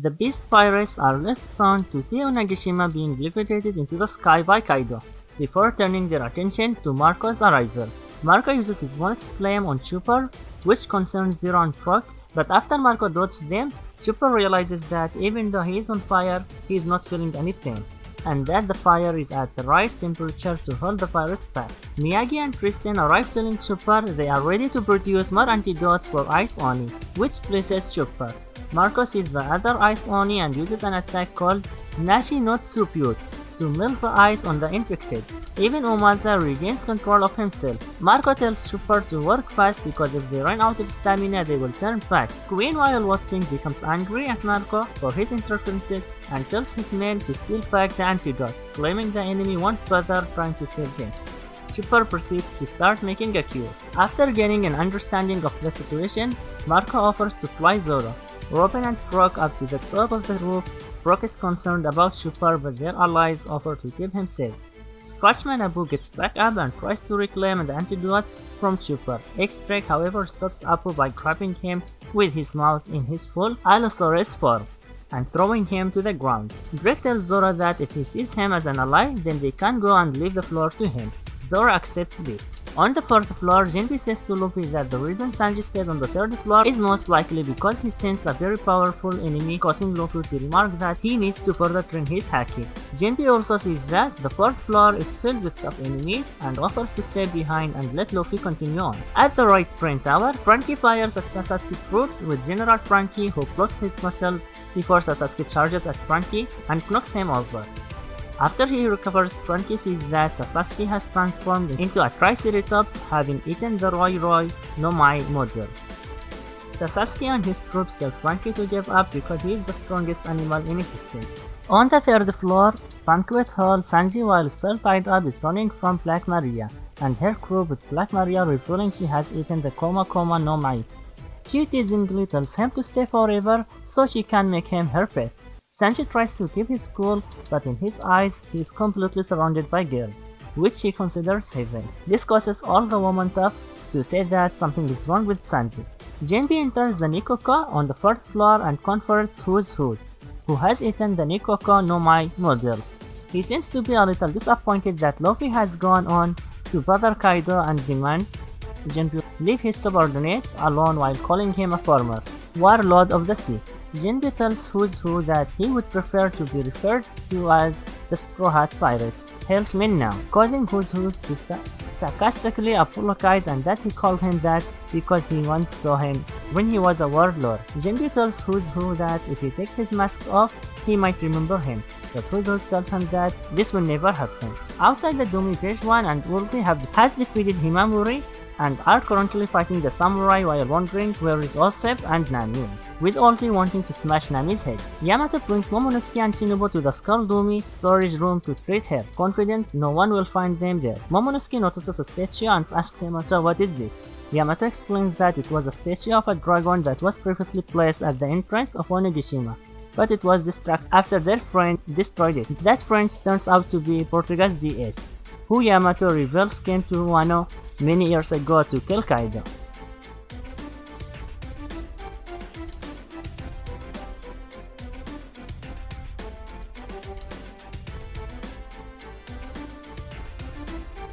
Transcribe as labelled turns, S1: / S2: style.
S1: The Beast Pirates are left stunned to see Onigashima being levitated into the sky by Kaido, before turning their attention to Marco's arrival. Marco uses his bonus flame on Chopper, which concerns Zero and Frog, but after Marco dodges them, Chopper realizes that even though he is on fire, he is not feeling any pain, and that the fire is at the right temperature to hold the virus back. Miyagi and Kristen arrive telling Chopper they are ready to produce more antidotes for Ice Oni, which pleases Chopper. Marco sees the other Ice Oni and uses an attack called Nashi no Tsupute to melt the ice on the infected. Even Umaza regains control of himself. Marco tells Chopper to work fast because if they run out of stamina they will turn back. Queen, while watching, becomes angry at Marco for his interferences and tells his men to steal back the antidote, claiming the enemy won't bother trying to save him. Chopper proceeds to start making a cure. After gaining an understanding of the situation, Marco offers to fly Zoro, Robin and Frog up to the top of the roof. Frog is concerned about Chopper, but their allies offer to keep him safe. Scratchman Abu gets back up and tries to reclaim the antidotes from Chopper. X-Drake, however, stops Abu by grabbing him with his mouth in his full Allosaurus form and throwing him to the ground. Drake tells Zoro that if he sees him as an ally, then they can go and leave the floor to him. Zoro accepts this. On the 4th floor, Jinbe says to Luffy that the reason Sanji stayed on the 3rd floor is most likely because he sensed a very powerful enemy, causing Luffy to remark that he needs to further train his haki. Jinbe also sees that the 4th floor is filled with tough enemies and offers to stay behind and let Luffy continue on. At the right brain tower, Franky fires at Sasaki troops with General Franky, who blocks his muscles before Sasaki charges at Franky and knocks him over. After he recovers, Franky sees that Sasaki has transformed into a Triceratops, having eaten the Roy Roy no Mai model. Sasaki and his troops tell Franky to give up because he is the strongest animal in existence. On the 3rd floor, Banquet Hall, Sanji, while still tied up, is running from Black Maria and her crew, with Black Maria revealing she has eaten the Koma Koma no Mai. She teasingly tells him to stay forever so she can make him her pet. Sanji tries to keep his cool, but in his eyes, he is completely surrounded by girls, which he considers heaven. This causes all the women tough to say that something is wrong with Sanji. Jinbe enters the Nikoko on the 4th floor and confronts who has eaten the Nikoko no Mai model. He seems to be a little disappointed that Luffy has gone on to bother Kaido and demands Jinbe leave his subordinates alone while calling him a former warlord of the sea. Jinbe tells Who that he would prefer to be referred to as the Straw Hat Pirates, Hell's Men now, causing Who to sarcastically apologize and that he called him that because he once saw him when he was a warlord. Jinbe tells Who that if he takes his mask off, he might remember him, but Who tells him that this will never happen. Outside the Dumi, Page 1 and Ulti has defeated Himamuri and are currently fighting the samurai while wondering where is Osep and Nami, with Ulti wanting to smash Nami's head. Yamato brings Momonosuke and Shinobu to the Skull Dumi storage room to treat her, confident no one will find them there. Momonosuke notices a statue and asks Yamato what is this. Yamato explains that it was a statue of a dragon that was previously placed at the entrance of Onigashima, but it was distracted after their friend destroyed it. That friend turns out to be Portuga's DS, who Yamato reveals came to Wano many years ago to kill Kaido.